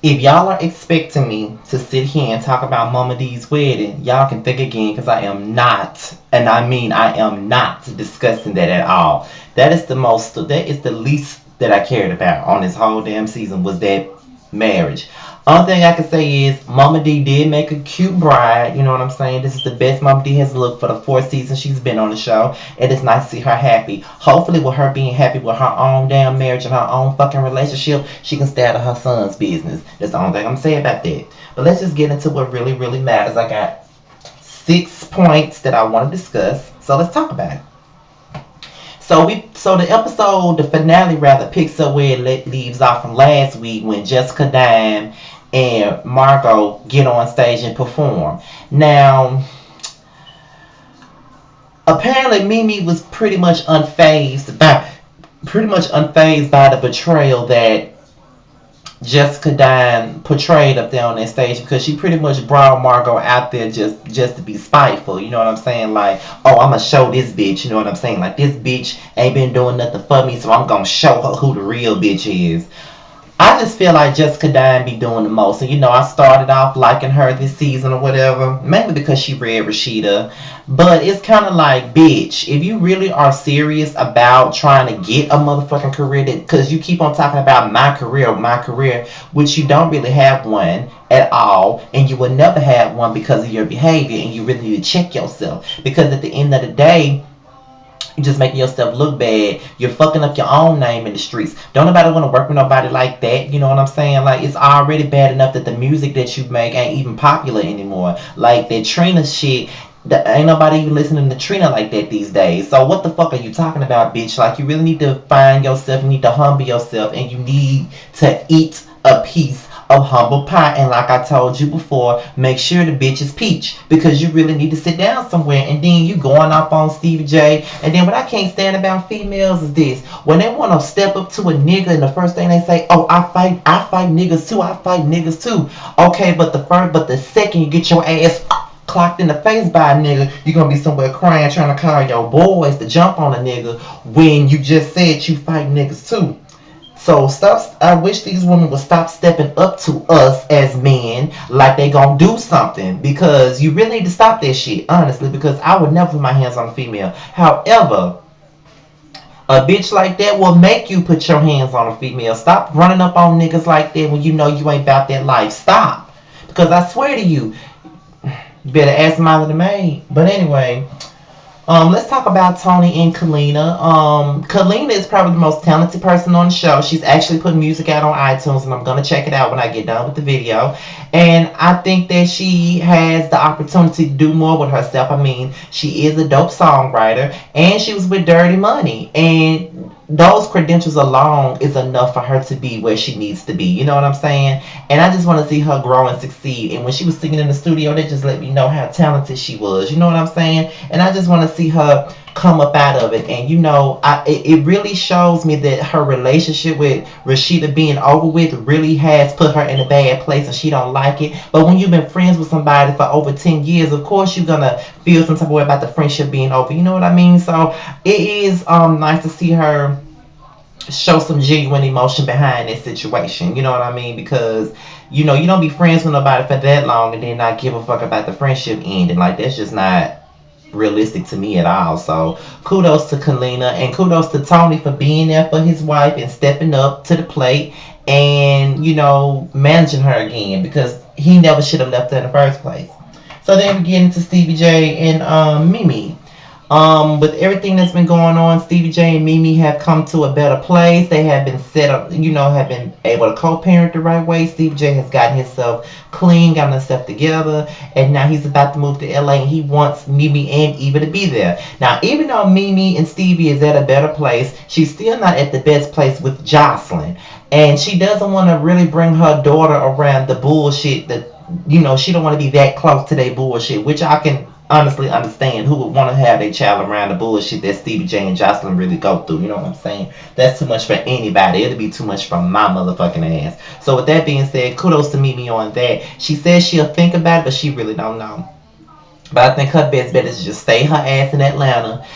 If y'all are expecting me to sit here and talk about Mama D's wedding, y'all can think again because I am not, and I mean I am not discussing that at all. That is the least that I cared about on this whole damn season was that marriage. Only thing I can say is Mama D did make a cute bride. You know what I'm saying? This is the best Mama D has looked for the 4 seasons she's been on the show. It is nice to see her happy. Hopefully, with her being happy with her own damn marriage and her own fucking relationship, she can stay out of her son's business. That's the only thing I'm saying about that. But let's just get into what really, really matters. I got 6 points that I want to discuss. So let's talk about it. So the episode, the finale rather, picks up where it leaves off from last week when Jessica Dime and Marco get on stage and perform. Now, apparently Mimi was pretty much unfazed by the betrayal that Jessica Dine portrayed up there on that stage because she pretty much brought Margot out there just to be spiteful. You know what I'm saying? Like, oh, I'm gonna show this bitch. You know what I'm saying? Like, this bitch ain't been doing nothing for me, so I'm gonna show her who the real bitch is. I just feel like Jessica Dine be doing the most. And I started off liking her this season or whatever, mainly because she read Rashida. But it's kind of like, bitch, if you really are serious about trying to get a motherfucking career, because you keep on talking about my career, which you don't really have one at all, and you will never have one because of your behavior, and you really need to check yourself. Because at the end of the day, you just making yourself look bad. You're fucking up your own name in the streets. Don't nobody want to work with nobody like that. You know what I'm saying? Like, it's already bad enough that the music that you make ain't even popular anymore. Like that Trina shit. Ain't nobody even listening to Trina like that these days. So what the fuck are you talking about, bitch? Like, you really need to find yourself. You need to humble yourself, and you need to eat a piece of humble pie. And like I told you before, make sure the bitch is peach, because you really need to sit down somewhere. And then you going up on Stevie J. And then what I can't stand about females is this: when they want to step up to a nigga, and the first thing they say, oh, I fight niggas too, I fight niggas too. Okay, but the second you get your ass clocked in the face by a nigga, you're gonna be somewhere crying trying to call your boys to jump on a nigga when you just said you fight niggas too. So stop. I wish these women would stop stepping up to us as men like they gonna do something, because you really need to stop that shit, honestly. Because I would never put my hands on a female. However, a bitch like that will make you put your hands on a female. Stop running up on niggas like that when you know you ain't about that life. Stop. Because I swear to you, you better ask Molly the maid. But anyway, let's talk about Tony and Kalina. Kalina is probably the most talented person on the show. She's actually putting music out on iTunes, and I'm gonna check it out when I get done with the video. And I think that she has the opportunity to do more with herself. I mean, she is a dope songwriter, and she was with Dirty Money, and those credentials alone is enough for her to be where she needs to be. You know what I'm saying? And I just want to see her grow and succeed. And when she was singing in the studio, they just let me know how talented she was. You know what I'm saying? And I just want to see her come up out of it. And it really shows me that her relationship with Rashida being over with really has put her in a bad place, and she don't like it. But when you've been friends with somebody for over 10 years, of course you're gonna feel some type of way about the friendship being over. You know what I mean? So it is nice to see her show some genuine emotion behind this situation. You know what I mean? Because you don't be friends with nobody for that long and then not give a fuck about the friendship ending. Like, that's just not realistic to me at all. So kudos to Kalina, and kudos to Tony for being there for his wife and stepping up to the plate and managing her again, because he never should have left her in the first place. So then we get into Stevie J and Mimi. With everything that's been going on, Stevie J and Mimi have come to a better place. They have been set up, have been able to co-parent the right way. Stevie J has gotten himself clean, gotten himself together, and now he's about to move to LA, and he wants Mimi and Eva to be there. Now, even though Mimi and Stevie is at a better place, she's still not at the best place with Jocelyn. And she doesn't want to really bring her daughter around the bullshit that, she don't want to be that close to their bullshit, which I can honestly understand. Who would want to have their child around the bullshit that Stevie J and Jocelyn really go through? You know what I'm saying? That's too much for anybody. It'll be too much for my motherfucking ass. So with that being said, kudos to Mimi on that. She says she'll think about it, but she really don't know. But I think her best bet is to just stay her ass in Atlanta,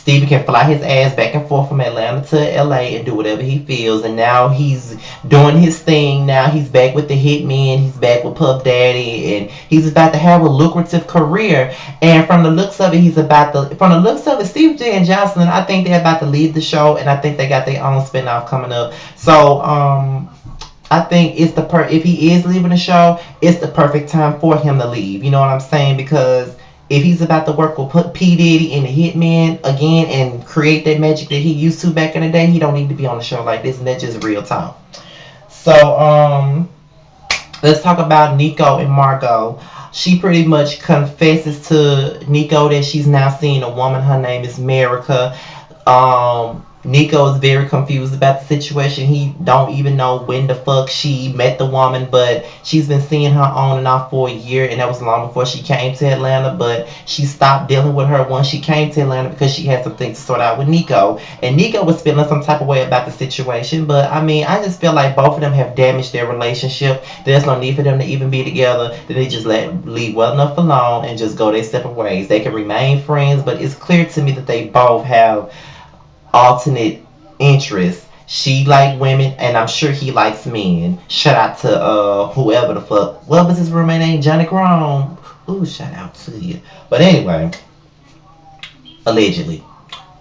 Stevie can fly his ass back and forth from Atlanta to LA and do whatever he feels. And now he's doing his thing. Now he's back with the Hitmen. He's back with Puff Daddy, and he's about to have a lucrative career. And from the looks of it, from the looks of it, Stevie J and Jocelyn, I think they're about to leave the show, and I think they got their own spinoff coming up. So I think it's if he is leaving the show, it's the perfect time for him to leave. You know what I'm saying? Because if he's about to work with P Diddy and the Hitman again and create that magic that he used to back in the day, he don't need to be on a show like this, and that's just real talk. So let's talk about Niko and Marco. She pretty much confesses to Niko that she's now seeing a woman. Her name is Merica. Niko is very confused about the situation. He don't even know when the fuck she met the woman, but she's been seeing her on and off for a year, and that was long before she came to Atlanta. But she stopped dealing with her once she came to Atlanta because she had some things to sort out with Niko, and Niko was feeling some type of way about the situation. But I mean, I just feel like both of them have damaged their relationship. There's no need for them to even be together. Then they just leave well enough alone and just go their separate ways. They can remain friends, but it's clear to me that they both have alternate interests. She like women, and I'm sure he likes men. Shout out to whoever the fuck. What was his roommate name? Johnny Chrome. Ooh, shout out to you. But anyway, allegedly.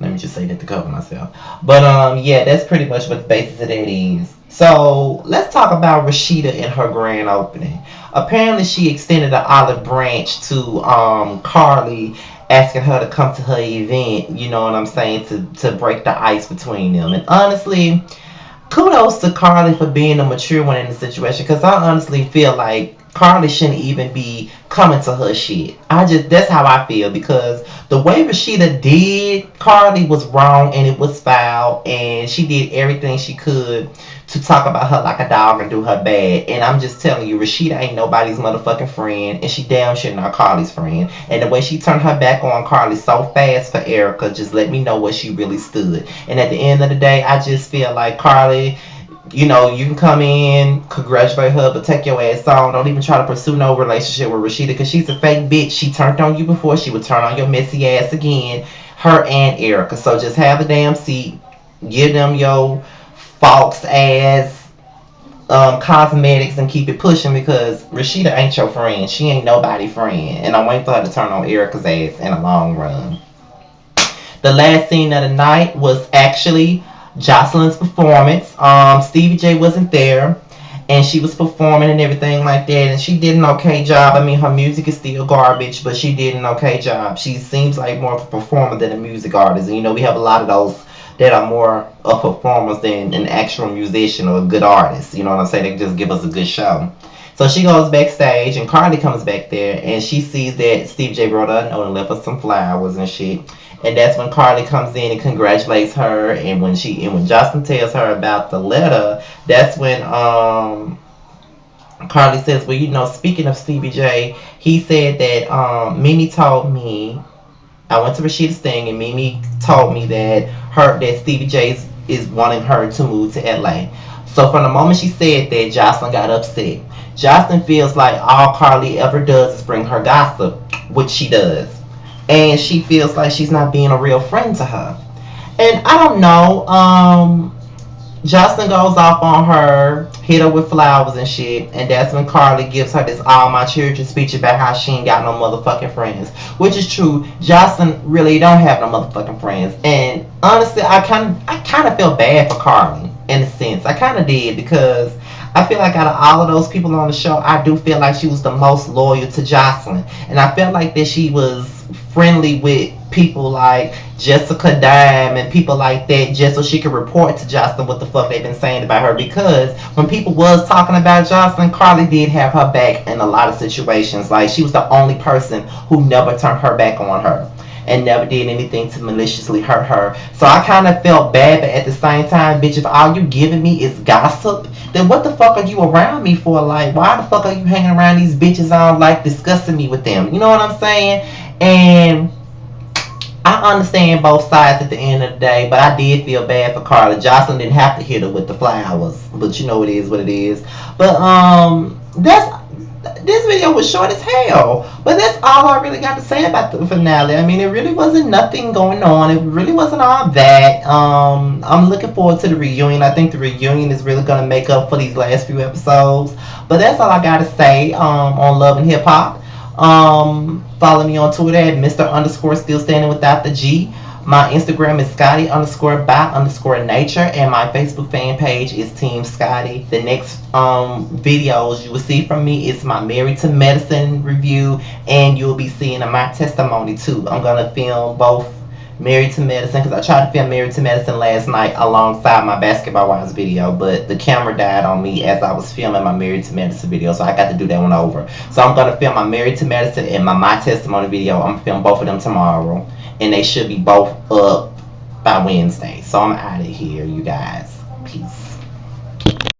Let me just say that to cover myself. But yeah, that's pretty much what the basis of that is. So let's talk about Rashida and her grand opening. Apparently, she extended an olive branch to Carly, asking her to come to her event. You know what I'm saying, to break the ice between them. And honestly, kudos to Carly for being a mature one in the situation, because I honestly feel like Carly shouldn't even be coming to her shit. That's how I feel, because the way Rashida did Carly was wrong, and it was foul, and she did everything she could to talk about her like a dog and do her bad. And I'm just telling you, Rashida ain't nobody's motherfucking friend, and she damn sure not Carly's friend. And the way she turned her back on Carly so fast for Erica just let me know where she really stood. And at the end of the day, I just feel like Carly, you know, you can come in, congratulate her, but take your ass on. Don't even try to pursue no relationship with Rashida, because she's a fake bitch. She turned on you before. She would turn on your messy ass again. Her and Erica. So just have a damn seat. Give them your false ass cosmetics and keep it pushing, because Rashida ain't your friend. She ain't nobody friend. And I'm waiting for her to turn on Erica's ass in the long run. The last scene of the night was actually Jocelyn's performance. Stevie J wasn't there, and she was performing and everything like that, and she did an okay job. I mean, her music is still garbage, but she did an okay job. She seems like more of a performer than a music artist, and you know, we have a lot of those that are more of performers than an actual musician or a good artist. You know what I'm saying? They just give us a good show. So she goes backstage, and Carly comes back there, and she sees that Stevie J wrote her a note and left her some flowers and shit. And that's when Carly comes in and congratulates her. And when Jocelyn tells her about the letter, that's when Carly says, well, you know, speaking of Stevie J, he said that Mimi told me, I went to Rashida's thing, and Mimi told me that Stevie J is wanting her to move to LA. So from the moment she said that, Jocelyn got upset. Jocelyn feels like all Carly ever does is bring her gossip, which she does. And she feels like she's not being a real friend to her. And I don't know, Jocelyn goes off on her, hit her with flowers and shit, and that's when Carly gives her this all my children speech about how she ain't got no motherfucking friends. Which is true. Jocelyn really don't have no motherfucking friends. And honestly, I kind of feel bad for Carly, in a sense. I kind of did, because I feel like out of all of those people on the show, I do feel like she was the most loyal to Jocelyn. And I felt like that she was friendly with people like Jessica Dime and people like that, just so she could report to Jocelyn what the fuck they've been saying about her. Because when people was talking about Jocelyn, Carly did have her back in a lot of situations. Like, she was the only person who never turned her back on her and never did anything to maliciously hurt her. So I kind of felt bad, but at the same time, bitch, if all you giving me is gossip, then what the fuck are you around me for? Like, why the fuck are you hanging around these bitches on, like, discussing me with them? You know what I'm saying? And I understand both sides at the end of the day, but I did feel bad for Carla. Jocelyn didn't have to hit her with the flowers, but you know, it is what it is. But this video was short as hell. But that's all I really got to say about the finale. I mean, it really wasn't nothing going on. It really wasn't all that. I'm looking forward to the reunion. I think the reunion is really gonna make up for these last few episodes. But that's all I gotta say on Love and Hip Hop. Follow me on Twitter at Mr. underscore still standing without the G. My Instagram is Scotty underscore by underscore nature, and my Facebook fan page is Team Scotty. The next videos you will see from me is my Married to Medicine review, and you'll be seeing my testimony too. I'm gonna film both Married to Medicine, because I tried to film Married to Medicine last night alongside my Basketball Wives video, but the camera died on me as I was filming my Married to Medicine video, so I got to do that one over. So I'm gonna film my Married to Medicine and my testimony video. I'm gonna film both of them tomorrow, and they should be both up by Wednesday. So I'm out of here, you guys. Peace.